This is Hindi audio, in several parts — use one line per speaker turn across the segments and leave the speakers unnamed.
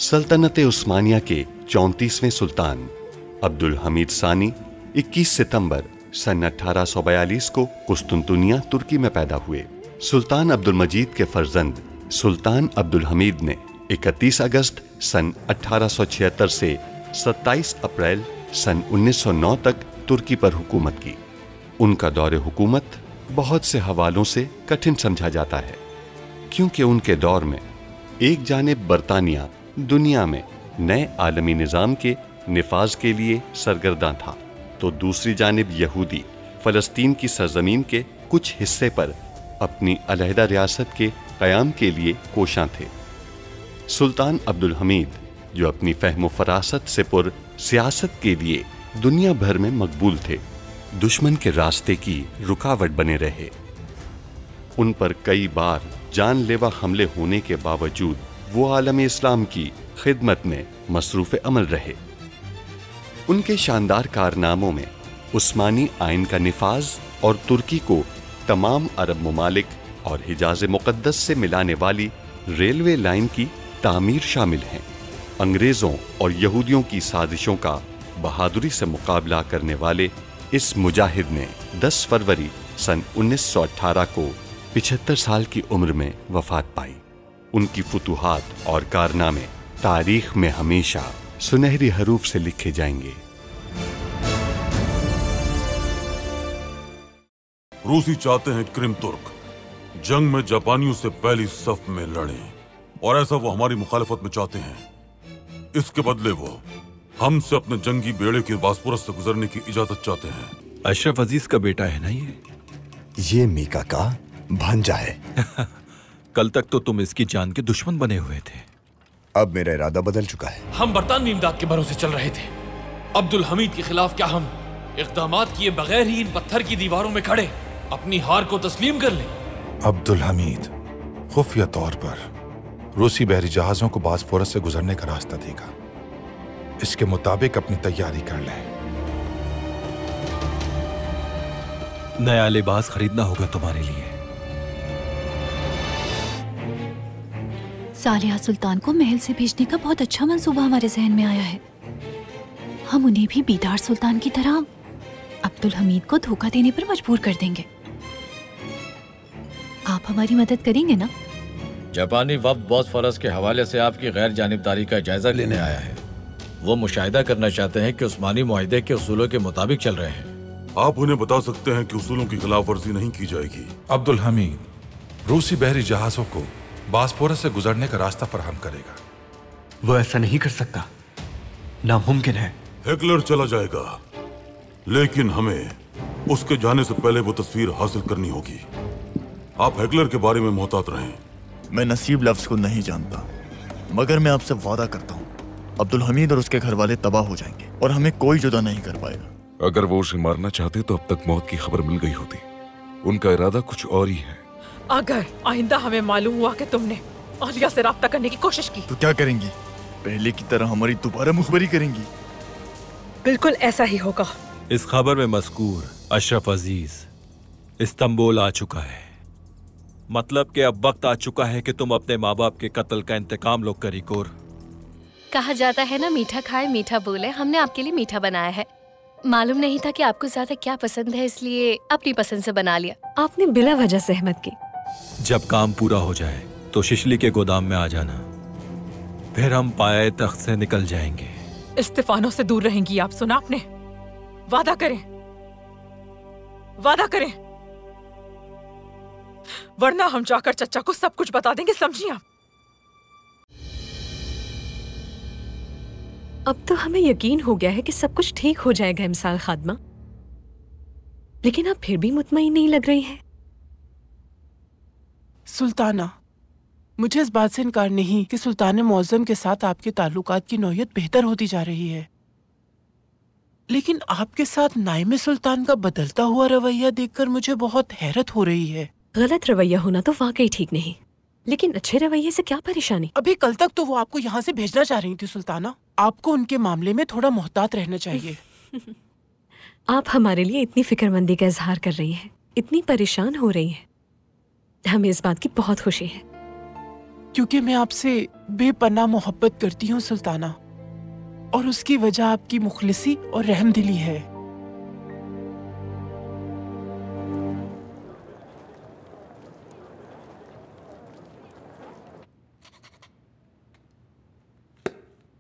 सल्तनत उस्मानिया के 34वें सुल्तान अब्दुल हमीद सानी 21 सितंबर सन 1842 को कुस्तुनतुनिया तुर्की में पैदा हुए। सुल्तान अब्दुल मजीद के फर्जंद सुल्तान अब्दुल हमीद ने 31 अगस्त सन 1876 से 27 अप्रैल सन 1909 तक तुर्की पर हुकूमत की। उनका दौरे हुकूमत बहुत से हवालों से कठिन समझा जाता है, क्योंकि उनके दौर में एक जानिब बरतानिया दुनिया में नए आलमी निज़ाम के निफाज के लिए सरगर्दा था, तो दूसरी जानिब यहूदी फ़लस्तीन की सरजमीन के कुछ हिस्से पर अपनी अलहदा रियासत के क़याम के लिए कोशां थे। सुल्तान अब्दुल हमीद, जो अपनी फ़हम फ़रासत से पुर सियासत के लिए दुनिया भर में मकबूल थे, दुश्मन के रास्ते की रुकावट बने रहे। उन पर कई बार जानलेवा हमले होने के बावजूद वो आलम इस्लाम की खिदमत में मसरूफ़ अमल रहे। उनके शानदार कारनामों में उस्मानी आइन का निफाज और तुर्की को तमाम अरब ममालिक और हिजाज मुक़द्दस से मिलाने वाली रेलवे लाइन की तामीर शामिल हैं। अंग्रेज़ों और यहूदियों की साजिशों का बहादुरी से मुकाबला करने वाले इस मुजाहिद ने 10 फरवरी सन 1918 को 75 साल की उम्र में वफ़ात पाई। उनकी फुतूहात और कारनामे तारीख में हमेशा सुनहरी हरूफ से लिखे जाएंगे।
रूसी चाहते हैं क्रिम तुर्क जंग में जापानियों से पहली सफ में लड़े, और ऐसा वो हमारी मुखालफत में चाहते हैं। इसके बदले वो हमसे अपने जंगी बेड़े की बासपुरस से गुजरने की इजाजत चाहते हैं।
अशरफ अजीज का बेटा है ना
ये मीका का भांजा है।
कल तक तो तुम इसकी जान के दुश्मन बने हुए थे,
अब मेरा इरादा बदल चुका है।
हम बरतानवी इमदाद के भरोसे चल रहे थे। अब्दुल हमीद के खिलाफ क्या हम इक़दामात किए बगैर ही इन पत्थर की दीवारों में खड़े अपनी हार को तस्लीम कर लें?
अब्दुल हमीद खुफिया तौर पर रूसी बहरी जहाजों को बासफोरस से गुजरने का रास्ता देगा। इसके मुताबिक अपनी तैयारी कर लें।
नया लिबास खरीदना होगा तुम्हारे लिए।
सालिहा सुल्तान को महल से भेजने का बहुत अच्छा मंसूबा हमारे जहन में आया है। हम उन्हें भी बीदार सुल्तान की तरह अब्दुल हमीद को धोखा देने पर मजबूर कर देंगे। आप हमारी मदद करेंगे ना?
जापानी वफ्द बॉस्फोरस के हवाले से आपकी गैर जानिबदारी का जायजा लेने आया है। वो मुशाहिदा करना चाहते हैं कि उस्मानी मुआहिदे के उसूलों के मुताबिक चल रहे हैं।
आप उन्हें बता सकते हैं कि उसूलों की खिलाफ वर्जी नहीं की जाएगी।
अब्दुल हमीद रूसी बहरी जहाजों को बासफोरस से गुजरने का रास्ता फराहम करेगा।
वो ऐसा नहीं कर सकता, नामुमकिन है।
हिटलर चला जाएगा, लेकिन हमें उसके जाने से पहले वो तस्वीर हासिल करनी होगी। आप हिटलर के बारे में मोहतात रहें।
मैं नसीब लफ्ज को नहीं जानता, मगर मैं आपसे वादा करता हूँ अब्दुल हमीद और उसके घर वाले तबाह हो जाएंगे और हमें कोई जुदा नहीं कर पाएगा।
अगर वो उसे मारना चाहते तो अब तक मौत की खबर मिल गई होती। उनका इरादा कुछ और ही है।
अगर आइंदा हमें मालूम हुआ कि तुमने आलिया से राब्ता करने की कोशिश की
तो क्या करेंगी? पहले की तरह हमारी दोबारा मुखबरी करेंगी?
बिल्कुल ऐसा ही होगा।
इस खबर में मज़कूर अशरफ अजीज इस्तांबुल आ चुका है। मतलब कि अब वक्त आ चुका है कि तुम अपने माँ बाप के कत्ल का इंतकाम लो करीकोर।
कहा जाता है ना, मीठा खाए मीठा बोले। हमने आपके लिए मीठा बनाया है। मालूम नहीं था कि आपको ज्यादा क्या पसंद है, इसलिए अपनी पसंद से बना लिया।
आपने बिला वजह सहमत की।
जब काम पूरा हो जाए तो शिशली के गोदाम में आ जाना, फिर हम पाए तख्त से निकल जाएंगे।
इस्तीफानों से दूर रहेंगी आप, सुना आपने? वादा करें, वादा करें, वरना हम जाकर चचा को सब कुछ बता देंगे, समझिए आप? अब तो हमें यकीन हो गया है कि सब कुछ ठीक हो जाएगा इमसाल खादमा, लेकिन आप फिर भी मुतमईन नहीं लग रही हैं।
सुल्ताना, मुझे इस बात से इनकार नहीं कि सुल्तान मुअज़्ज़म के साथ आपके ताल्लुकात की नौयत बेहतर होती जा रही है, लेकिन आपके साथ नाइम सुल्तान का बदलता हुआ रवैया देखकर मुझे बहुत हैरत हो रही है।
गलत रवैया होना तो वाकई ठीक नहीं, लेकिन अच्छे रवैये से क्या परेशानी?
अभी कल तक तो वो आपको यहाँ से भेजना चाह रही थी सुल्ताना। आपको उनके मामले में थोड़ा मोहतात रहना चाहिए।
आप हमारे लिए इतनी फिक्रमंदी का इजहार कर रही हैं, इतनी परेशान हो रही हैं, हमें इस बात की बहुत खुशी है।
क्योंकि मैं आपसे बेपनाह मोहब्बत करती हूँ सुल्ताना, और उसकी वजह आपकी मुखलिसी और रहमदिली है।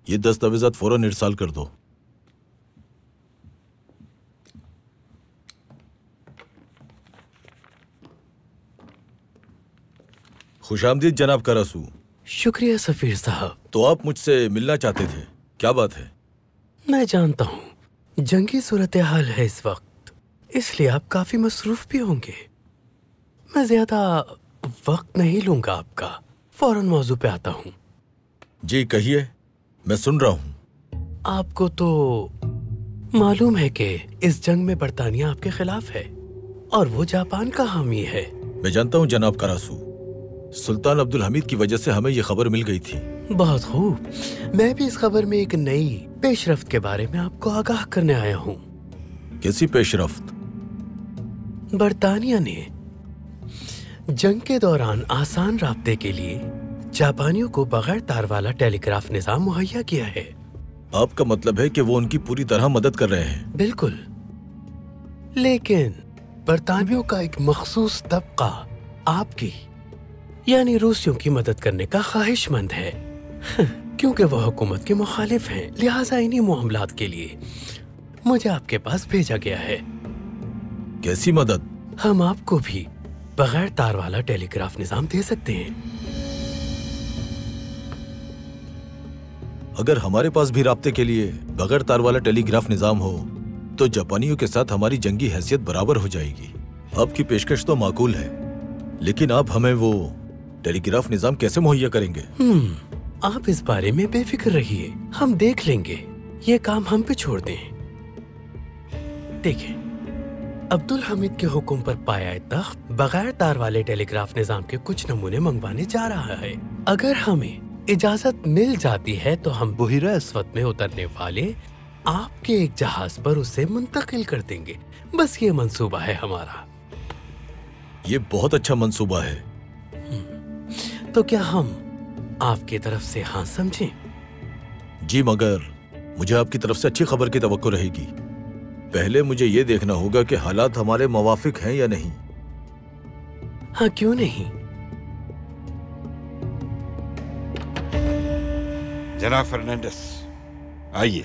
ये दस्तावेजात फौरन इरसाल कर दो। खुशामदीद जनाब करासू।
शुक्रिया सफीर साहब।
तो आप मुझसे मिलना चाहते थे, क्या बात है?
मैं जानता हूँ जंगी सूरत हाल है इस वक्त, इसलिए आप काफी मसरूफ भी होंगे। मैं ज्यादा वक्त नहीं लूंगा आपका, फौरन मौजू पे आता हूँ।
जी कहिए, मैं सुन रहा हूँ।
आपको तो मालूम है कि इस जंग में बरतानिया आपके खिलाफ है और वो जापान का हामी है।
मैं जानता हूँ जनाब करासू, सुल्तान अब्दुल हमीद की वजह से हमें ये खबर मिल गई थी।
बहुत खूब। मैं भी इस खबर में एक नई पेशरफ्त के बारे में आपको आगाह करने आया हूँ।
कैसी पेशरफ्त?
बरतानिया ने जंग के दौरान आसान राब्ते के लिए जापानियों को बगैर तार वाला टेलीग्राफ निजाम मुहैया किया है।
आपका मतलब है कि वो उनकी पूरी तरह मदद कर रहे हैं?
बिल्कुल, लेकिन बरतानियों का एक मखसूस तबका आपकी यानी रूसियों की मदद करने का ख्वाहिशमंद है। क्योंकि वह हुकूमत के मुखालिफ हैं, लिहाजा इन्हीं मामलात के लिए मुझे आपके पास भेजा गया है।
कैसी मदद?
हम आपको भी बगैर तार वाला टेलीग्राफ निजाम दे सकते हैं।
अगर हमारे पास भी राब्ते के लिए बगैर तार वाला टेलीग्राफ निजाम हो तो जापानियों के साथ हमारी जंगी हैसियत बराबर हो जाएगी। आपकी पेशकश तो माकूल है, लेकिन आप हमें वो टेलीग्राफ निजाम कैसे मुहैया करेंगे?
आप इस बारे में बेफिक्र रहिए, हम देख लेंगे। ये काम हम पे छोड़ दें। देखिए, अब्दुल हमीद के हुक्म पर पाया तख्त बगैर तार वाले टेलीग्राफ निजाम के कुछ नमूने मंगवाने जा रहा है। अगर हमें इजाजत मिल जाती है तो हम बुहिरा अस्वद में उतरने वाले आपके एक जहाज पर उसे मुंतकिल कर देंगे। बस ये मंसूबा है हमारा।
ये बहुत अच्छा मंसूबा है।
तो क्या हम आपकी तरफ से हाँ समझें?
जी, मगर मुझे आपकी तरफ से अच्छी खबर की तवक्को रहेगी। पहले मुझे ये देखना होगा कि हालात हमारे मुवाफिक हैं या नहीं।
हाँ, क्यों नहीं।
जनाब फर्नांडिस, आइए।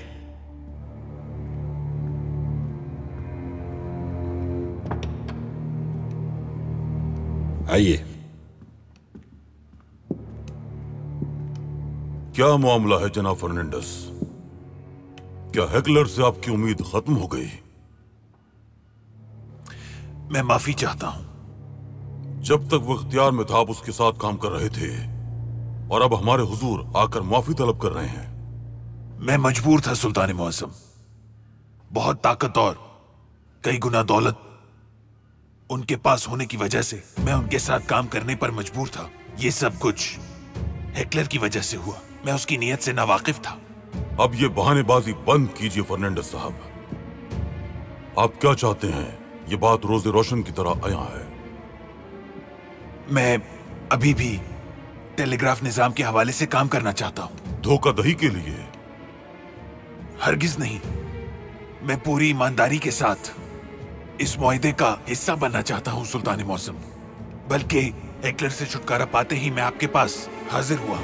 आइए।
क्या मामला है जनाब फर्नांडिस? क्या हेकलर से आपकी उम्मीद खत्म हो गई?
मैं माफी चाहता हूं।
जब तक वो इख्तियार में था आप उसके साथ काम कर रहे थे और अब हमारे हुजूर आकर माफी तलब कर रहे हैं।
मैं मजबूर था सुल्तान मुअज्जम। बहुत ताकत और कई गुना दौलत उनके पास होने की वजह से मैं उनके साथ काम करने पर मजबूर था। ये सब कुछ हेकलर की वजह से हुआ। मैं उसकी नीयत से नावाकिफ था।
अब ये बहानेबाजी बंद कीजिए फर्नांडिस साहब। आप क्या चाहते हैं? ये बात रोज़े रोशन की तरह आया है।
मैं अभी भी टेलीग्राफ निजाम के हवाले से काम करना चाहता हूं।
धोखाधड़ी के लिए?
हरगिज नहीं। मैं पूरी ईमानदारी के साथ इस मुआहदे का हिस्सा बनना चाहता हूं सुल्तान मुअज्जम। बल्कि हेकलर से छुटकारा पाते ही मैं आपके पास हाजिर हुआ।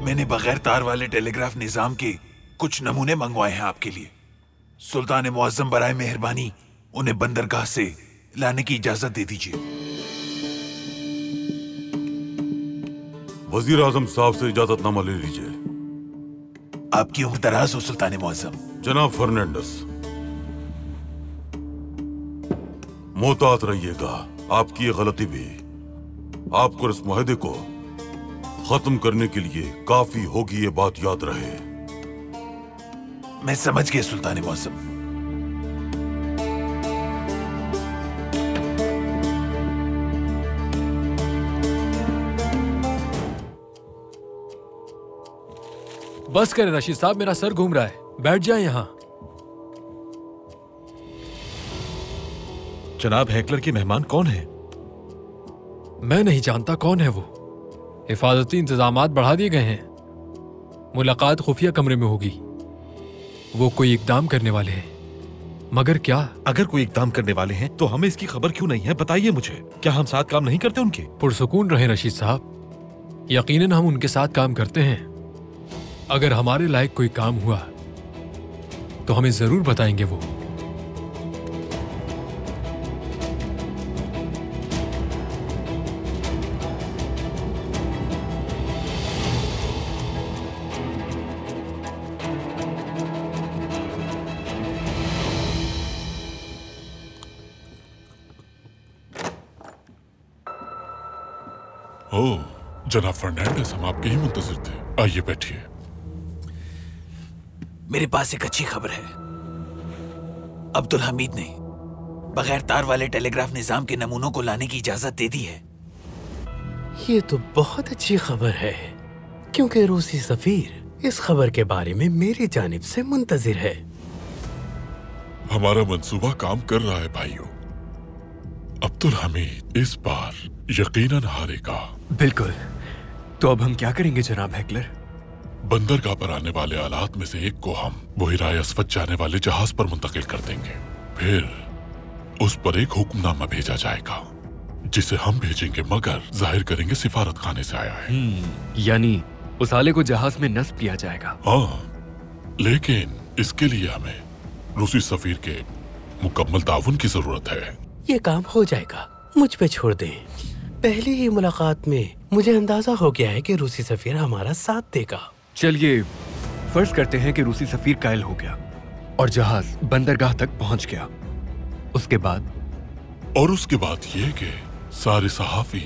मैंने बगैर तार वाले टेलीग्राफ निजाम के कुछ नमूने मंगवाए हैं आपके लिए। सुल्तान मुअज्जम बराए मेहरबानी उन्हें बंदरगाह से लाने की इजाजत दे दीजिए।
वजीर आजम साहब से इजाजतनामा ले लीजिए।
आपकी उम्र दराज हो सुल्तान मुअज्जम।
जनाब फर्नांडिस, मोहतात रहिएगा। आपकी ये गलती भी आपको इस मुआहदे को खत्म करने के लिए काफी होगी, ये बात याद रहे।
मैं समझ गया सुल्तान मुअज्जम।
बस करें रशीद साहब, मेरा सर घूम रहा है। बैठ जाए यहाँ।
जनाब, हेकलर के मेहमान कौन है?
मैं नहीं जानता कौन है वो, हिफाजती इंतजामात बढ़ा दिए गए हैं। मुलाकात खुफिया कमरे में होगी। वो कोई इकदाम करने वाले हैं, मगर क्या?
अगर कोई इकदाम करने वाले हैं तो हमें इसकी खबर क्यों नहीं है? बताइए मुझे, क्या हम साथ काम नहीं करते उनके?
पुरसुकून रहे रशीद साहब, यकीनन हम उनके साथ काम करते हैं। अगर हमारे लायक कोई काम हुआ तो हमें जरूर बताएंगे वो।
ओह, जनाब फर्नांडिस, हम आपके ही मुंतजिर थे। आइए बैठिए।
मेरे पास एक अच्छी खबर है। अब्दुल हमीद ने बगैर तार वाले टेलीग्राफ निजाम के नमूनों को लाने की इजाजत दे दी है।
ये तो बहुत अच्छी खबर है, क्योंकि रूसी सफीर इस खबर के बारे में मेरी जानिब से मुंतजिर है।
हमारा मंसूबा काम कर रहा है भाइयों। अब्दुल हमीद इस बार यकीनन हारेगा।
बिल्कुल। तो अब हम क्या करेंगे जनाब हेकलर?
बंदरगाह पर आने वाले आलात में से एक को हम बुहिराए अस्वद जाने वाले जहाज पर मुंतकिल कर देंगे। फिर उस पर एक हुक्मनामा भेजा जाएगा जिसे हम भेजेंगे, मगर जाहिर करेंगे सिफारत खाने से आया है।
यानी उस आले को जहाज में नस्ब किया जाएगा।
हाँ, लेकिन इसके लिए हमें रूसी सफीर के मुकम्मल ताउन की जरूरत है।
ये काम हो जाएगा, मुझ पे छोड़ दें। पहली ही मुलाकात में मुझे अंदाजा हो गया है कि रूसी सफीर हमारा साथ देगा।
चलिए फर्ज करते हैं कि रूसी सफीर कायल हो गया और जहाज बंदरगाह तक पहुंच गया। उसके बाद
ये कि सारे सहाफी,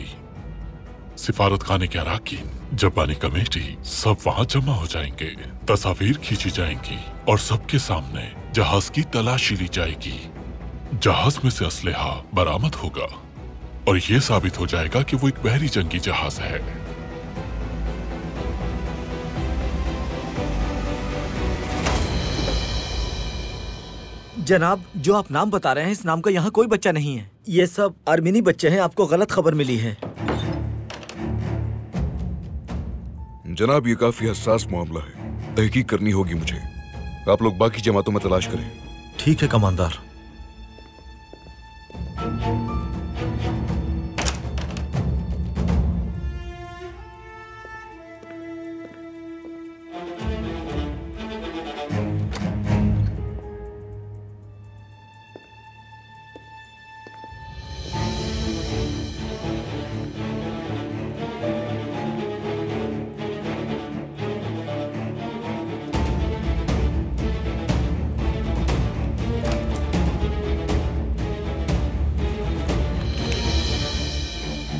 सिफारत खाने के अराकीन, जापानी कमेटी सब वहाँ जमा हो जाएंगे। तस्वीर खींची जाएंगी और सबके सामने जहाज की तलाशी ली जाएगी। जहाज में से असलहा बरामद होगा और ये साबित हो जाएगा कि वो एक बहरी जंगी जहाज है।
जनाब, जो आप नाम बता रहे हैं, इस नाम का यहाँ कोई बच्चा नहीं है। ये सब आर्मीनी बच्चे हैं। आपको गलत खबर मिली है।
जनाब, ये काफी हसास मामला है, तहकीक करनी होगी मुझे। आप लोग बाकी जमातों में तलाश करें।
ठीक है कमांडर।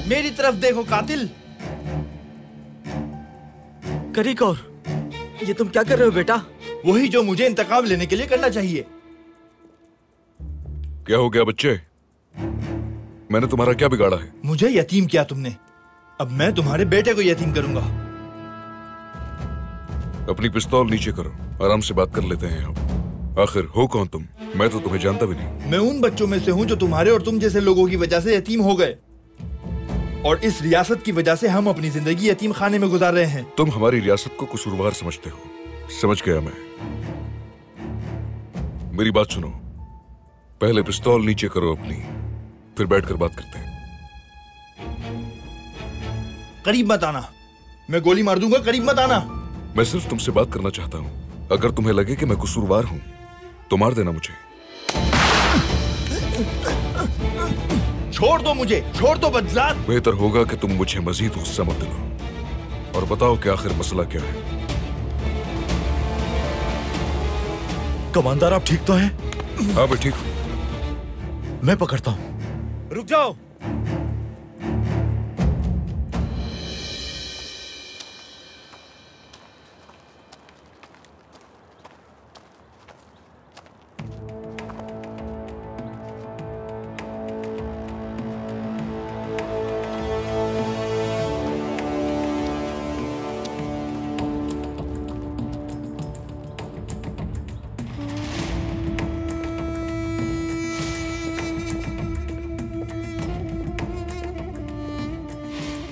मेरी तरफ देखो कातिल।
करीकौर, ये तुम क्या कर रहे हो बेटा?
वही जो मुझे इंतकाम लेने के लिए करना चाहिए।
क्या हो गया बच्चे? मैंने तुम्हारा क्या बिगाड़ा है?
मुझे यतीम किया तुमने, अब मैं तुम्हारे बेटे को यतीम करूंगा।
अपनी पिस्तौल नीचे करो, आराम से बात कर लेते हैं हम। आखिर हो कौन तुम? मैं तो तुम्हें जानता भी नहीं।
मैं उन बच्चों में से हूँ जो तुम्हारे और तुम जैसे लोगों की वजह से यतीम हो गए, और इस रियासत की वजह से हम अपनी जिंदगी यतीम खाने में गुजार रहे हैं।
तुम हमारी रियासत को कसूरवार समझते हो। समझ गया मैं। मेरी बात सुनो, पहले पिस्तौल नीचे करो अपनी, फिर बैठकर बात करते हैं।
करीब मत आना, मैं गोली मार दूंगा। करीब मत आना।
मैं सिर्फ तुमसे बात करना चाहता हूँ। अगर तुम्हें लगे कि मैं कसूरवार हूँ तो मार देना मुझे।
छोड़ दो मुझे, छोड़ दो बदजात।
बेहतर होगा कि तुम मुझे मजीद गुस्सा मत दिलाओ और बताओ कि आखिर मसला क्या है।
कमांडर, आप ठीक तो हैं?
हाँ, मैं ठीक हूँ।
मैं पकड़ता हूँ।
रुक जाओ।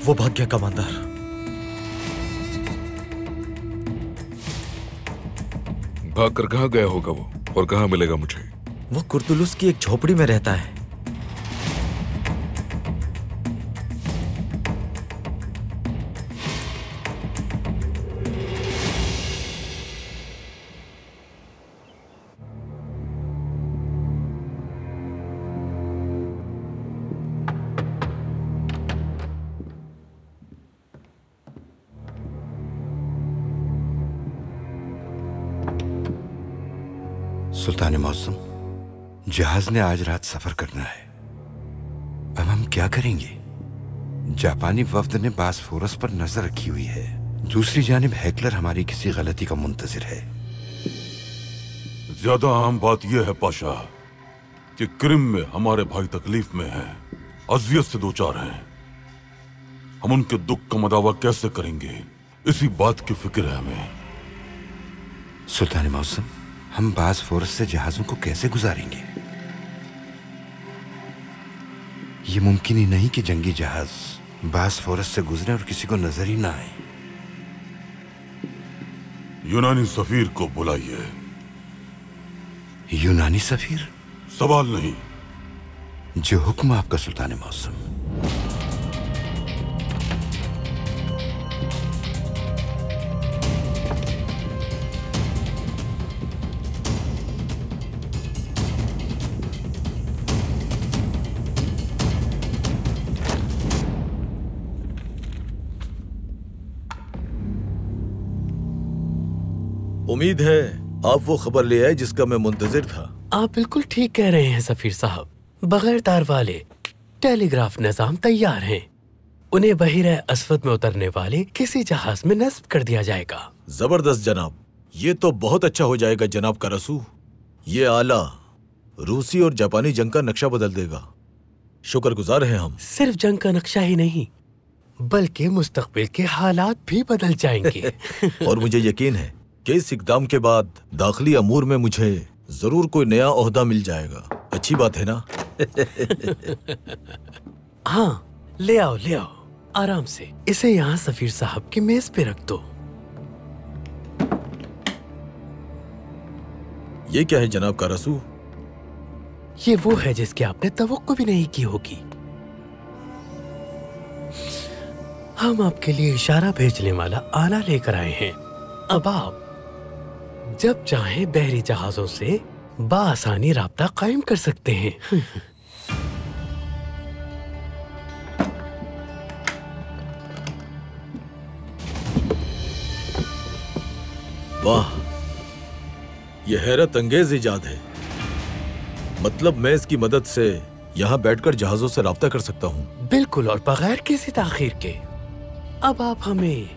वो भाग गया कमांडर।
भागकर कहाँ गया होगा वो, और कहाँ मिलेगा मुझे?
वो कुर्तुलुस की एक झोपड़ी में रहता है।
सुल्तान मौसम, जहाज ने आज रात सफर करना है। अब हम क्या करेंगे? जापानी वफ्द ने बासफोरस पर नजर रखी हुई है। दूसरी जानिब हेकलर हमारी किसी गलती का मुंतजिर है।
ज्यादा अहम बात यह है पाशा कि क्रिम में हमारे भाई तकलीफ में हैं, अजियत से दो चार हैं। हम उनके दुख का मदावा कैसे करेंगे, इसी बात की फिक्र है हमें।
सुल्तान मौसम, हम बासफोरस से जहाजों को कैसे गुजारेंगे? ये मुमकिन ही नहीं कि जंगी जहाज बासफोरस से गुजरे और किसी को नजर ही ना आए।
यूनानी सफीर को बुलाइए।
यूनानी सफीर?
सवाल नहीं।
जो हुक्म आपका सुल्तान मौसम।
उम्मीद है आप वो खबर ले आए जिसका मैं मुंतजिर था।
आप बिल्कुल ठीक कह रहे हैं सफीर साहब। बगैर तार वाले टेलीग्राफ निजाम तैयार हैं। उन्हें बहिरे अस्वद में उतरने वाले किसी जहाज में नस्ब कर दिया जाएगा।
जबरदस्त जनाब, ये तो बहुत अच्छा हो जाएगा जनाब कारसू। ये आला रूसी और जापानी जंग का नक्शा बदल देगा। शुक्रगुजार हैं हम।
सिर्फ जंग का नक्शा ही नहीं, बल्कि मुस्तकबिल के हालात भी बदल जाएंगे।
और मुझे यकीन है कि इस इकदाम के बाद दाखिली अमूर में मुझे जरूर कोई नया ओहदा मिल जाएगा। अच्छी बात है ना?
हाँ, ले आओ आराम से। इसे यहाँ सफीर साहब की मेज पे रख दो।
ये क्या है जनाब कारसू?
ये वो है जिसकी आपने तवक्को भी नहीं की होगी। हम आपके लिए इशारा भेजने वाला आला लेकर आए हैं। अब आप जब चाहें बहरी जहाजों से बाआसानी राब्ता कायम कर सकते हैं।
वाह, यह हैरत अंगेज इजाद है। मतलब मैं इसकी मदद से यहाँ बैठकर जहाजों से राब्ता कर सकता हूँ।
बिल्कुल, और बगैर किसी ताखीर के। अब आप हमें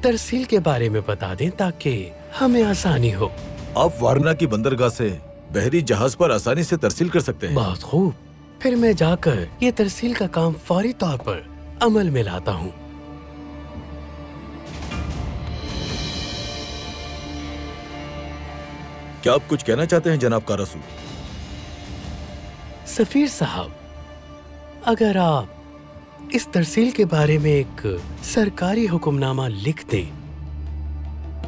तरसील के बारे में बता दें ताकि हमें आसानी हो।
आप वारना की बंदरगाह से बहरी जहाज पर आसानी से तरसील कर सकते हैं।
बहुत खूब, फिर मैं जाकर ये तरसील का काम फौरी तौर पर अमल में लाता हूँ।
क्या आप कुछ कहना चाहते हैं जनाब कारसू?
सफीर साहब, अगर आप इस तरसील के बारे में एक सरकारी हुक्मनामा लिख दें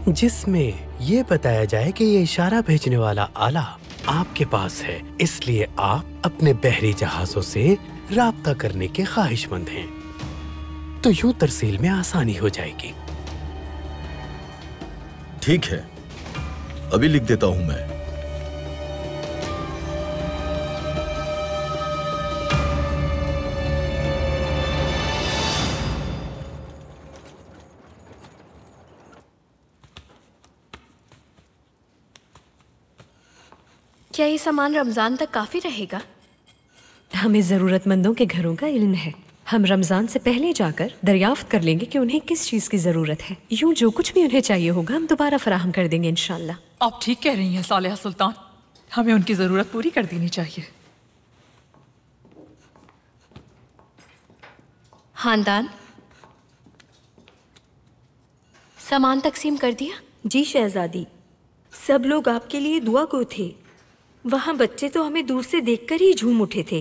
जिसमें यह बताया जाए कि ये इशारा भेजने वाला आला आपके पास है, इसलिए आप अपने बहरी जहाजों से राब्ता करने के ख्वाहिशमंद हैं, तो यूं तरसील में आसानी हो जाएगी।
ठीक है, अभी लिख देता हूं मैं।
क्या ये सामान रमजान तक काफी रहेगा? हमें जरूरतमंदों के घरों का इल्म है। हम रमजान से पहले जाकर दरियाफ्त कर लेंगे कि उन्हें किस चीज की जरूरत है। यूं जो कुछ भी उन्हें चाहिए होगा हम दोबारा फराहम कर देंगे इंशाल्लाह।
आप ठीक कह रही हैं सालेहा सुल्तान, हमें उनकी जरूरत पूरी कर देनी चाहिए।
खानदान, सामान तकसीम कर दिया?
जी शहजादी, सब लोग आपके लिए दुआ को थे। वहाँ बच्चे तो हमें दूर से देखकर ही झूम उठे थे।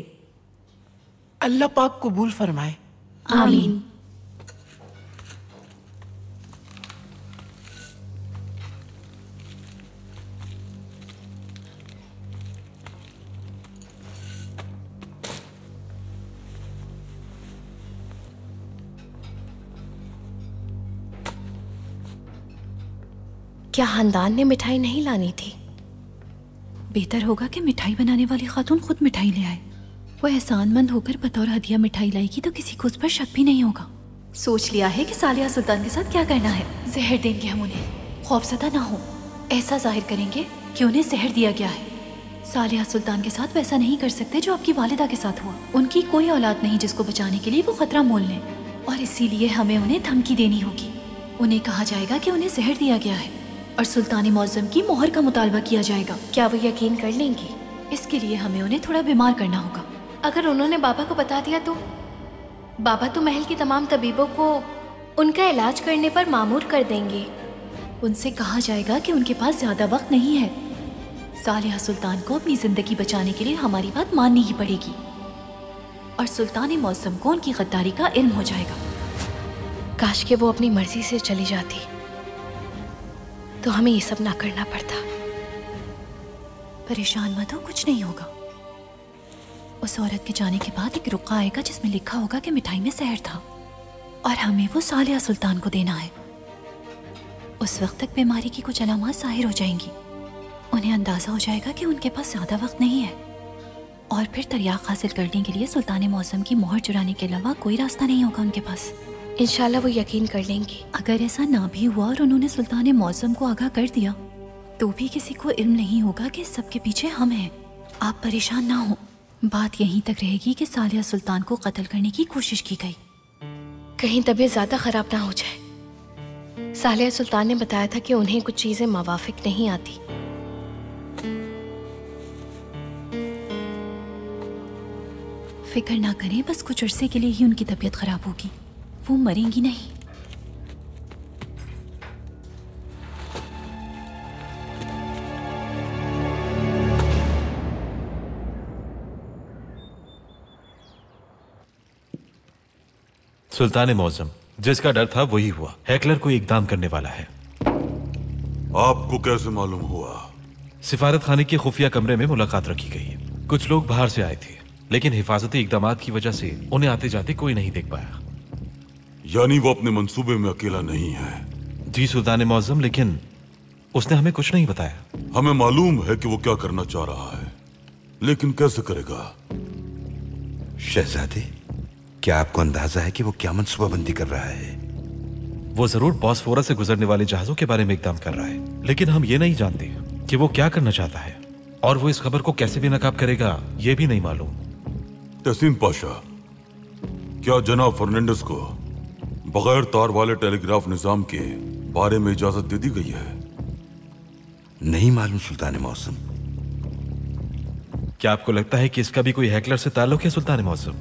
अल्लाह पाक कबूल फरमाए।
आमीन।
क्या खानदान ने मिठाई नहीं लानी थी?
बेहतर होगा कि मिठाई बनाने वाली खातून खुद मिठाई ले आए। वो एहसानमंद होकर बतौर हदिया मिठाई लाएगी तो किसी को उस पर शक भी नहीं होगा। सोच लिया है कि सालिया सुल्तान के साथ क्या करना है। जहर देंगे हम उन्हें। खौफजदा ना हो, ऐसा जाहिर करेंगे कि उन्हें जहर दिया गया है। सालिया सुल्तान के साथ वैसा नहीं कर सकते जो आपकी वालिदा के साथ हुआ। उनकी कोई औलाद नहीं जिसको बचाने के लिए वो खतरा मोल लें, और इसीलिए हमें उन्हें धमकी देनी होगी। उन्हें कहा जाएगा कि उन्हें जहर दिया गया है और सुल्तान मौज़म की मोहर का मुतालबा किया जाएगा।
क्या वो यकीन कर लेंगी?
इसके लिए हमें उन्हें थोड़ा बीमार करना होगा।
अगर उन्होंने बाबा को बता दिया तो? बाबा तो महल के तमाम तबीबों को उनका इलाज करने पर मामूर कर देंगे।
उनसे कहा जाएगा कि उनके पास ज्यादा वक्त नहीं है। सालिया सुल्तान को अपनी जिंदगी बचाने के लिए हमारी बात माननी ही पड़ेगी, और सुल्तान मौसम को उनकी गद्दारी का इल्म हो जाएगा।
काश के वो अपनी मर्जी से चली जाती तो हमें ये सब ना करना पड़ता।
परेशान मत हो, कुछ नहीं होगा। उस औरत के जाने के बाद एक रुक्का आएगा जिसमें लिखा होगा कि मिठाई में जहर था और हमें वो सालिया सुल्तान को देना है। उस वक्त तक बीमारी की कुछ अलामत जाहिर हो जाएंगी। उन्हें अंदाजा हो जाएगा कि उनके पास ज्यादा वक्त नहीं है, और फिर तरियाक हासिल करने के लिए सुल्तान मौसम की मोहर चुराने के अलावा कोई रास्ता नहीं होगा उनके पास।
इंशाल्लाह वो यकीन कर लेंगी।
अगर ऐसा ना भी हुआ और उन्होंने सुल्तान मौसम को आगाह कर दिया तो भी किसी को इल्म नहीं होगा कि सब के पीछे हम हैं। आप परेशान ना हो, बात यहीं तक रहेगी कि सालिया सुल्तान को कत्ल करने की कोशिश की गई।
कहीं तबीयत ज्यादा खराब ना हो जाए। सालिया सुल्तान ने बताया था कि उन्हें कुछ चीजें मवाफिक नहीं आती।
फिक्र ना करें, बस कुछ अरसे के लिए ही उनकी तबीयत खराब होगी, वो मरेंगी नहीं।
सुल्तान मौज़म, जिसका डर था वही हुआ। हैकलर कोई इकदाम करने वाला है।
आपको कैसे मालूम हुआ?
सिफारत खाने के खुफिया कमरे में मुलाकात रखी गई है। कुछ लोग बाहर से आए थे, लेकिन हिफाजती इकदामात की वजह से उन्हें आते जाते कोई नहीं देख पाया।
यानी वो अपने मंसूबे में अकेला नहीं है?
जी सुल्तान मौज़म, लेकिन उसने हमें कुछ नहीं बताया।
हमें मालूम है कि वो क्या करना चाह रहा है, लेकिन कैसे करेगा?
शहजादे, क्या आपको अंदाजा है कि वो क्या मंसूबाबंदी कर रहा है?
वो जरूर बॉस्फोरस से गुजरने वाले जहाजों के बारे में इकदाम कर रहा है, लेकिन हम ये नहीं जानते कि वो क्या करना चाहता है, और वो इस खबर को कैसे भी नकाब करेगा ये भी नहीं मालूम।
तहसीन पाशा, क्या जनाब फर्नांडिस को बगैर तार वाले टेलीग्राफ निजाम के बारे में इजाजत दे दी गई है?
नहीं मालूम सुल्तान मौसम।
क्या आपको लगता है कि इसका भी कोई हैकलर से ताल्लुक है सुल्तान मौसम?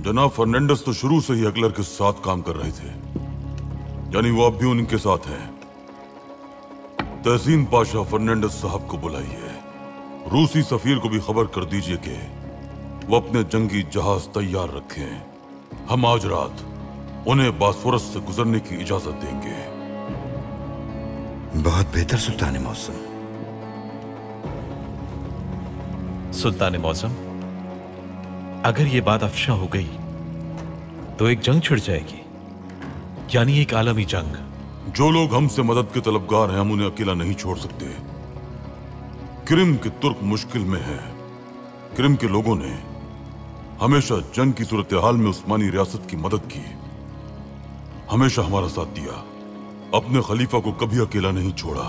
जनाब फर्नांडिस तो शुरू से ही हैकलर के साथ काम कर रहे थे, यानी वो अब भी उनके साथ हैं। तहसीन पाशा, फर्नांडिस साहब को बुलाइए। रूसी सफीर को भी खबर कर दीजिए कि वो अपने जंगी जहाज तैयार रखें। हम आज रात उन्हें बॉस्फोरस से गुजरने की इजाजत देंगे।
बहुत बेहतर सुल्तान मौसम।
सुल्तान मौसम, अगर ये बात अफशा हो गई तो एक जंग छिड़ जाएगी, यानी एक आलमी जंग।
जो लोग हमसे मदद के तलबगार हैं, हम उन्हें अकेला नहीं छोड़ सकते। क्रिम के तुर्क मुश्किल में है। क्रिम के लोगों ने हमेशा जंग की सूरत हाल में उस्मानी रियासत की मदद की, हमेशा हमारा साथ दिया, अपने खलीफा को कभी अकेला नहीं छोड़ा।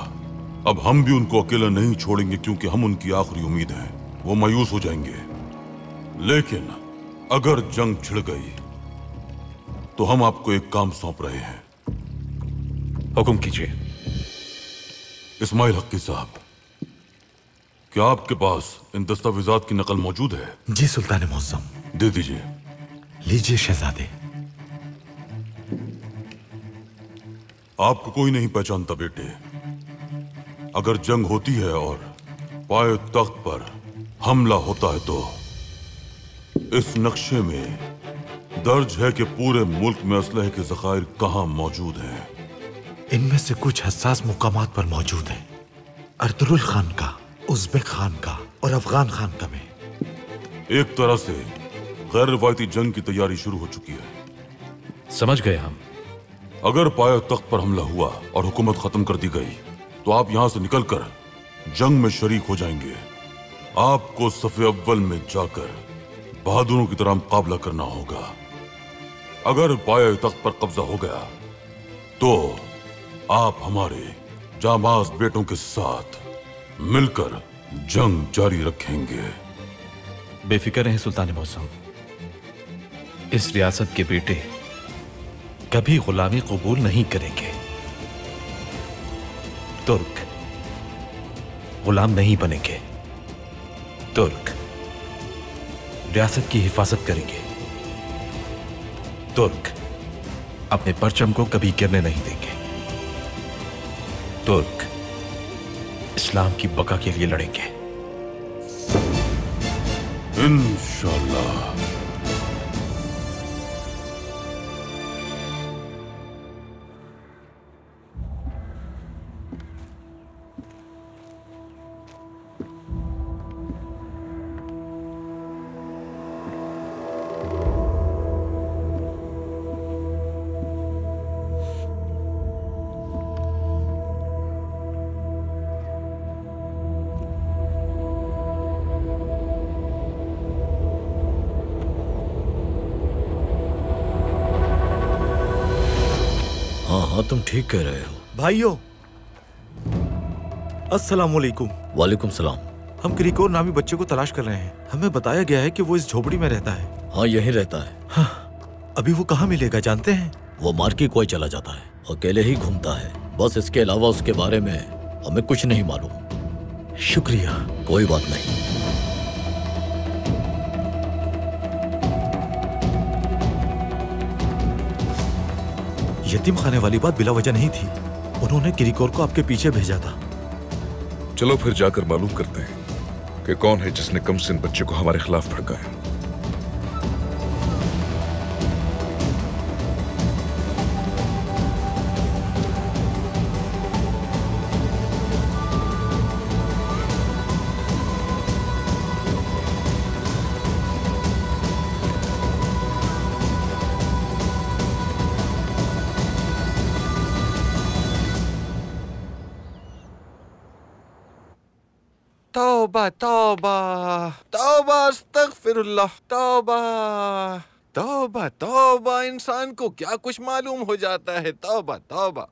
अब हम भी उनको अकेला नहीं छोड़ेंगे, क्योंकि हम उनकी आखिरी उम्मीद हैं। वो मायूस हो जाएंगे, लेकिन अगर जंग छिड़ गई तो हम आपको एक काम सौंप रहे हैं।
हुक्म कीजिए।
इस्माइल हक्की साहब, क्या आपके पास इन दस्तावेजात की नकल मौजूद है?
जी सुल्तान मौसम।
दे दीजिए।
लीजिए शहजादे।
आपको कोई नहीं पहचानता बेटे। अगर जंग होती है और पाए तख्त पर हमला होता है तो इस नक्शे में दर्ज है कि पूरे मुल्क में असलहे के ज़खायर कहां मौजूद हैं।
इनमें से कुछ हसास मुकामात पर मौजूद है। अर्तुगरुल खान का, उज़्बेक खान का और अफगान खान का में।
एक तरह से गैर रिवायती जंग की तैयारी शुरू हो चुकी है।
समझ गए हम।
अगर पाए तख्त पर हमला हुआ और हुकूमत खत्म कर दी गई तो आप यहां से निकलकर जंग में शरीक हो जाएंगे। आपको सफ़े अव्वल में जाकर बहादुरों की तरह मुकाबला करना होगा। अगर पाए तख्त पर कब्जा हो गया तो आप हमारे जामाज बेटों के साथ मिलकर जंग जारी रखेंगे।
बेफिक्र रहें सुल्तान मौसम, इस रियासत के बेटे कभी गुलामी कबूल नहीं करेंगे। तुर्क गुलाम नहीं बनेंगे। तुर्क रियासत की हिफाजत करेंगे। तुर्क अपने परचम को कभी गिरने नहीं देंगे। तुर्क इस्लाम की बका के लिए लड़ेंगे।
इंशाअल्लाह।
हाँ, तुम ठीक कह रहे हो।
भाइयों, अस्सलाम वालेकुम।
वालेकुम सलाम। हम क्रिकोर नामी बच्चे को तलाश कर रहे हैं। हमें बताया गया है कि वो इस झोपड़ी में रहता है। हाँ, यहीं रहता है।
हाँ, अभी वो कहाँ मिलेगा जानते हैं?
वो मार्की कोई चला जाता है, अकेले ही घूमता है। बस इसके अलावा उसके बारे में हमें कुछ नहीं मालूम।
शुक्रिया।
कोई बात नहीं।
यतीम खाने वाली बात बिला वजह नहीं थी। उन्होंने किरिकोर को आपके पीछे भेजा था।
चलो फिर जाकर मालूम करते हैं कि कौन है जिसने कम सिन बच्चे को हमारे खिलाफ भड़काया।
तौबा तौबा तौबा अस्तगफिरुल्लाह तौबा तौबा तौबा। इंसान को क्या कुछ मालूम हो जाता है। तौबा तौबा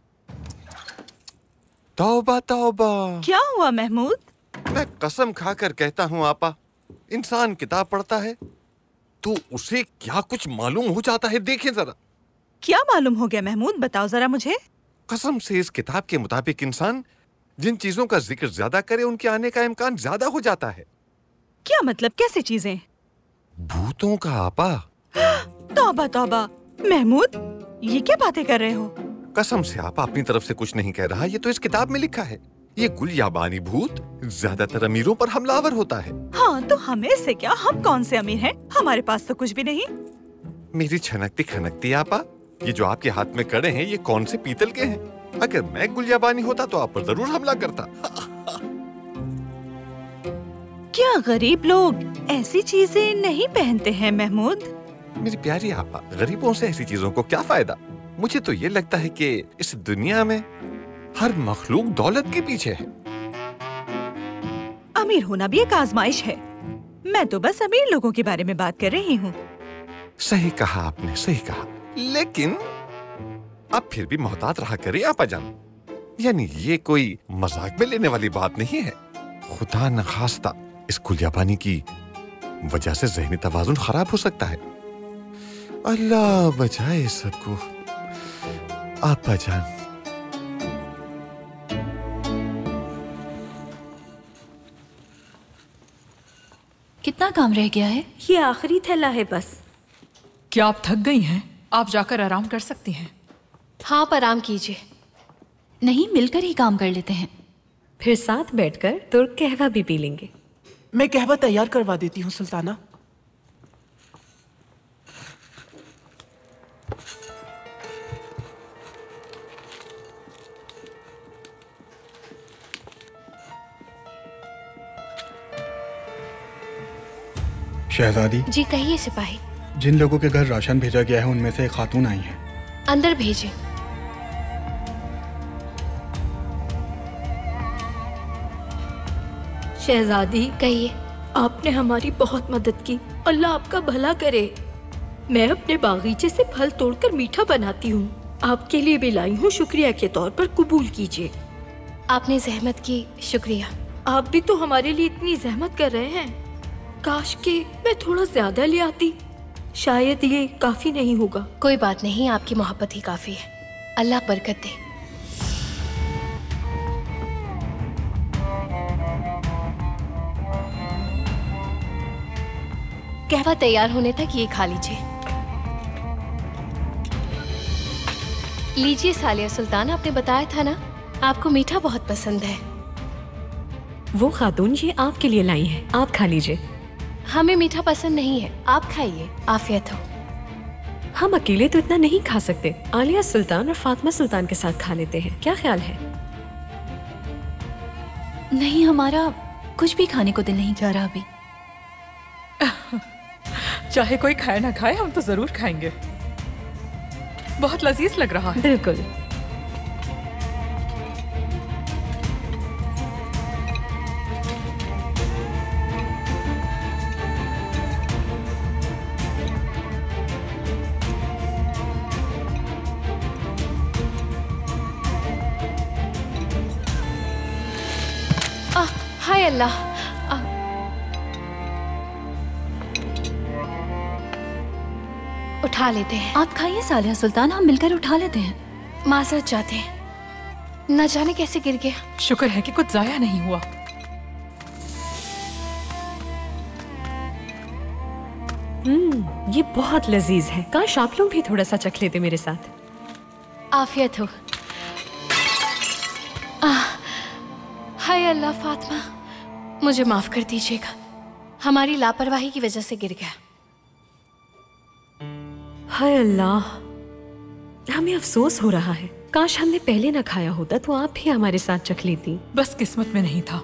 तौबा तौबा।
क्या हुआ महमूद?
मैं कसम खाकर कहता हूँ आपा, इंसान किताब पढ़ता है तो उसे क्या कुछ मालूम हो जाता है। देखिए जरा।
क्या मालूम हो गया महमूद, बताओ जरा मुझे।
कसम से इस किताब के मुताबिक इंसान जिन चीजों का जिक्र ज्यादा करे उनके आने का इम्कान ज्यादा हो जाता है।
क्या मतलब, कैसी चीजें?
भूतों का आपा।
तौबा तौबा महमूद, ये क्या बातें कर रहे हो?
कसम से आपा अपनी तरफ से कुछ नहीं कह रहा, ये तो इस किताब में लिखा है। ये गुलियाबानी भूत ज्यादातर अमीरों पर हमलावर होता है।
हाँ, तो हमें से क्या, हम कौन से अमीर हैं? हमारे पास तो कुछ भी नहीं।
मेरी छनकती खनकती आपा, ये जो आपके हाथ में कड़े हैं ये कौन से पीतल के हैं? अगर मैं गुलियाबानी होता तो आप पर जरूर हमला करता।
क्या गरीब लोग ऐसी चीजें नहीं पहनते हैं महमूद?
मेरी प्यारी आपा, गरीबों से ऐसी चीजों को क्या फायदा? मुझे तो ये लगता है कि इस दुनिया में हर मखलूक दौलत के पीछे है।
अमीर होना भी एक आजमाइश है। मैं तो बस अमीर लोगों के बारे में बात कर रही हूँ।
सही कहा आपने, सही कहा। लेकिन अब फिर भी मोहतात रहा करें आपा जान। यानी ये कोई मजाक में लेने वाली बात नहीं है। खुदा न खास्ता इस गुलियाबानी की वजह से ज़हनी तवाज़ुन खराब हो सकता है। अल्लाह बचाए सबको। आपा जान।
कितना काम रह गया है?
ये आखिरी थैला है बस।
क्या आप थक गई हैं? आप जाकर आराम कर सकती हैं।
हाँ, आप आराम कीजिए।
नहीं, मिलकर ही काम कर लेते हैं।
फिर साथ बैठकर तुर्क कहवा भी पी लेंगे।
मैं कहवा तैयार करवा देती हूँ सुल्ताना।
शहजादी
जी कहिए सिपाही।
जिन लोगों के घर राशन भेजा गया है उनमें से एक खातून आई है।
अंदर भेजे।
शहजादी,
कहिए।
आपने हमारी बहुत मदद की, अल्लाह आपका भला करे। मैं अपने बागीचे से फल तोड़कर मीठा बनाती हूँ, आपके लिए भी लाई हूँ, शुक्रिया के तौर पर कबूल कीजिए।
आपने जहमत की, शुक्रिया।
आप भी तो हमारे लिए इतनी जहमत कर रहे हैं, काश कि मैं थोड़ा ज्यादा ले आती, शायद ये काफी नहीं होगा।
कोई बात नहीं, आपकी मोहब्बत ही काफी है, अल्लाह बरकत दे। कहवा तैयार होने तक ये खा लीजिए। लीजिए सालिया सुल्तान, आपने बताया था ना आपको मीठा बहुत पसंद है।
वो खातून ये आपके लिए लाई है, आप खा लीजिए।
हमें मीठा पसंद नहीं है, आप खाइए, आफियत हो।
हम अकेले तो इतना नहीं खा सकते, आलिया सुल्तान और फातिमा सुल्तान के साथ खा लेते हैं, क्या ख्याल है?
नहीं, हमारा कुछ भी खाने को दिल नहीं जा रहा अभी।
चाहे कोई खाए ना खाए, हम तो जरूर खाएंगे। बहुत लजीज लग रहा है।
बिल्कुल।
हाय अल्लाह। उठा लेते हैं।
आप खाइए सालिया सुल्तान, हम मिलकर उठा लेते हैं।
माजरत चाहते हैं, न जाने कैसे गिर गया।
शुक्र है कि कुछ जाया नहीं हुआ।
ये बहुत लजीज है, काश आप लोग भी थोड़ा सा चख लेते मेरे साथ।
आफियत हो। हाय अल्लाह, फातिमा मुझे माफ कर दीजिएगा, हमारी लापरवाही की वजह से गिर गया।
हाय अल्लाह, हमें अफसोस हो रहा है, काश हमने पहले ना खाया होता तो आप भी हमारे साथ चख लेती।
बस किस्मत में नहीं था।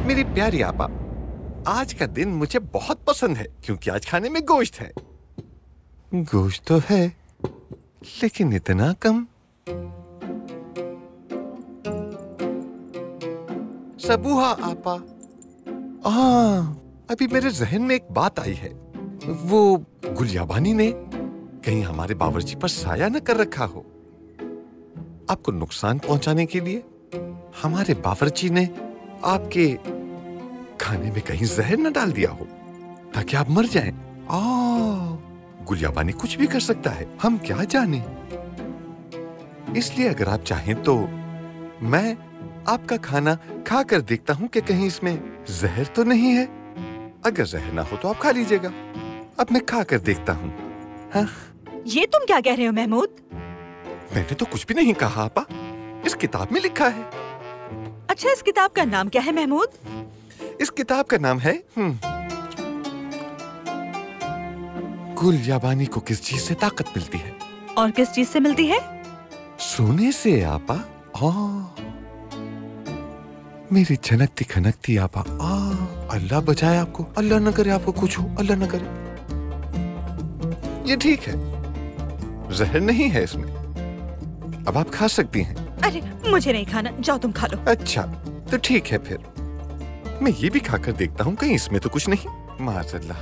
मेरी प्यारी आपा, आज का दिन मुझे बहुत पसंद है क्योंकि आज खाने में गोश्त है। गोश्त तो है लेकिन इतना कम। सबूहा आपा, हाँ, अभी मेरे जहन में एक बात आई है। वो गुलियाबानी ने कहीं हमारे बावर्ची पर साया न कर रखा हो। आपको नुकसान पहुंचाने के लिए हमारे बावर्ची ने आपके खाने में कहीं जहर न डाल दिया हो ताकि आप मर जाएं। गुलियाबानी कुछ भी कर सकता है, हम क्या जाने। इसलिए अगर आप चाहें तो मैं आपका खाना खा कर देखता हूँ कि कहीं इसमें जहर तो नहीं है। अगर जहर ना हो तो आप खा लीजिएगा। अब मैं खा कर देखता हूँ। हाँ?
ये तुम क्या कह रहे हो महमूद?
मैंने तो कुछ भी नहीं कहा आपा, इस किताब में लिखा है।
अच्छा, इस किताब का नाम क्या है महमूद?
इस किताब का नाम है गुलियाबानी को किस चीज से ताकत मिलती है।
और किस चीज से मिलती है?
सोने से आपा। मेरी झनकती खनकती आपा। अल्लाह बचाए आपको, अल्लाह न करे आपको कुछ हो, अल्लाह न करे। ये ठीक है, जहर नहीं है इसमें, अब आप खा सकती हैं।
अरे मुझे नहीं खाना, जाओ तुम खा लो।
अच्छा तो ठीक है, फिर मैं ये भी खाकर देखता हूँ कहीं इसमें तो कुछ नहीं। माज़अल्लाह,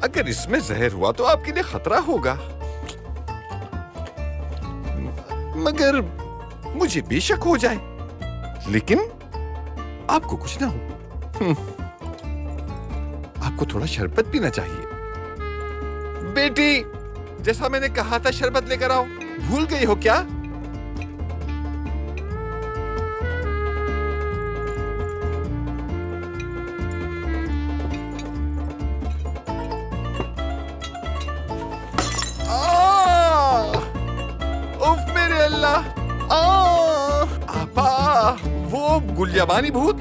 अगर इसमें जहर हुआ तो आपके लिए खतरा होगा, मगर मुझे बेशक हो जाए लेकिन आपको कुछ ना हो। आपको थोड़ा शरबत पीना चाहिए। बेटी, जैसा मैंने कहा था शरबत लेकर आओ, भूल गई हो क्या? आपा, वो गुलियाबानी भूत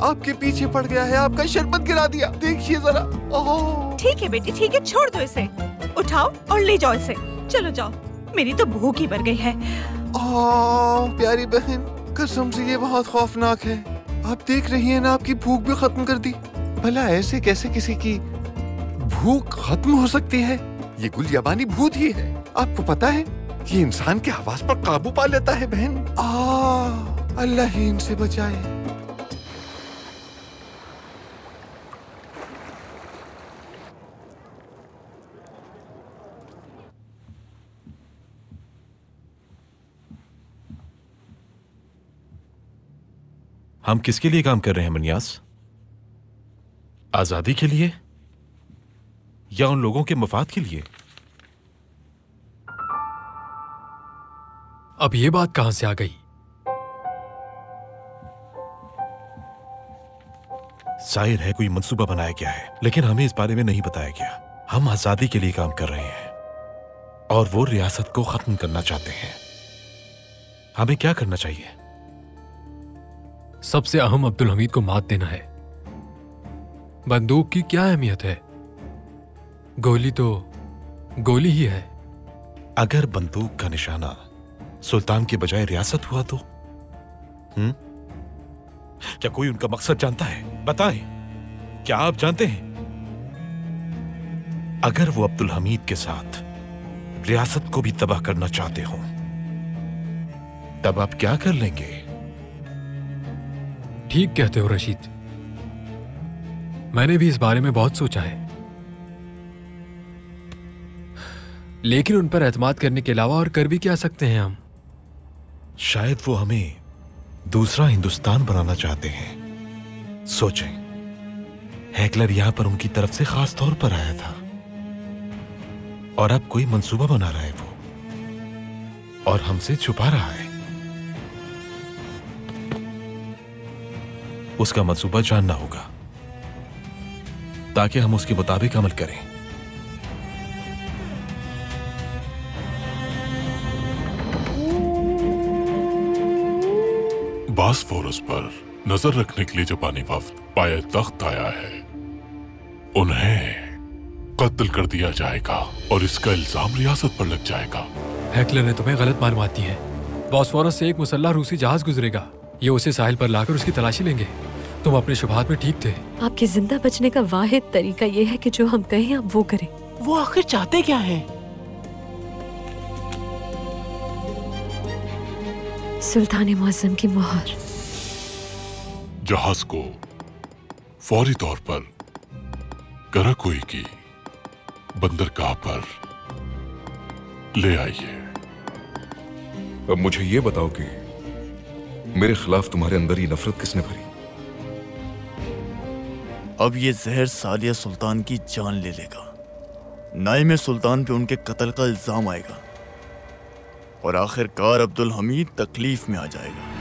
आपके पीछे पड़ गया है, आपका शरबत गिरा दिया, देखिए जरा।
ठीक है बेटी, ठीक है, छोड़ दो इसे, उठाओ और ले जाओ इसे। चलो जाओ, मेरी तो भूख ही भर गई है।
प्यारी बहन, कसम से ये बहुत खौफनाक है। आप देख रही हैं ना, आपकी भूख भी खत्म कर दी। भला ऐसे कैसे किसी की भूख खत्म हो सकती है। ये गुलियाबानी भूत ही है। आपको पता है ये इंसान के हवास पर काबू पा लेता है बहन। अल्लाह ही इनसे बचाए।
हम किसके लिए काम कर रहे हैं मनियास? आजादी के लिए या उन लोगों के मफाद के लिए?
अब ये बात कहां से आ गई?
जाहिर है कोई मंसूबा बनाया गया है, लेकिन हमें इस बारे में नहीं बताया गया। हम आजादी के लिए काम कर रहे हैं और वो रियासत को खत्म करना चाहते हैं। हमें क्या करना चाहिए?
सबसे अहम अब्दुल हमीद को मात देना है। बंदूक की क्या अहमियत है? गोली तो गोली ही है।
अगर बंदूक का निशाना सुल्तान के बजाय रियासत हुआ तो? क्या कोई उनका मकसद जानता है? बताएं, क्या आप जानते हैं? अगर वो अब्दुल हमीद के साथ रियासत को भी तबाह करना चाहते हो, तब आप क्या कर लेंगे?
ठीक कहते हो रशीद, मैंने भी इस बारे में बहुत सोचा है, लेकिन उन पर एतमाद करने के अलावा और कर भी क्या सकते हैं हम?
शायद वो हमें दूसरा हिंदुस्तान बनाना चाहते हैं। सोचें, हैकलर यहां पर उनकी तरफ से खास तौर पर आया था और अब कोई मंसूबा बना रहा है वो, और हमसे छुपा रहा है। उसका मंसूबा जानना होगा ताकि हम उसके मुताबिक अमल करें।
बॉस्फोरस पर नजर रखने के लिए जापानी वफ्द पाए तख्त आया है। उन्हें कत्ल कर दिया जाएगा और इसका इल्जाम रियासत पर लग जाएगा।
हैकलर ने तुम्हें गलत मालूमात दी है। बॉस्फोरस से एक मुसल्लह रूसी जहाज गुजरेगा। ये उसे साहिल पर लाकर उसकी तलाशी लेंगे। तुम अपने शुभात में ठीक थे।
आपके जिंदा बचने का वाहिद तरीका ये है कि जो हम कहें आप वो करें।
वो आखिर चाहते क्या हैं?
सुल्तान मुअज्जम की मोहर।
जहाज को फौरी तौर पर कराकोई की बंदरगाह पर ले आइए।
अब मुझे ये बताओ कि मेरे खिलाफ तुम्हारे अंदर ये नफरत किसने भरी?
अब ये जहर सालिया सुल्तान की जान ले लेगा। नाइम सुल्तान पे उनके कत्ल का इल्जाम आएगा और आखिरकार अब्दुल हमीद तकलीफ में आ जाएगा।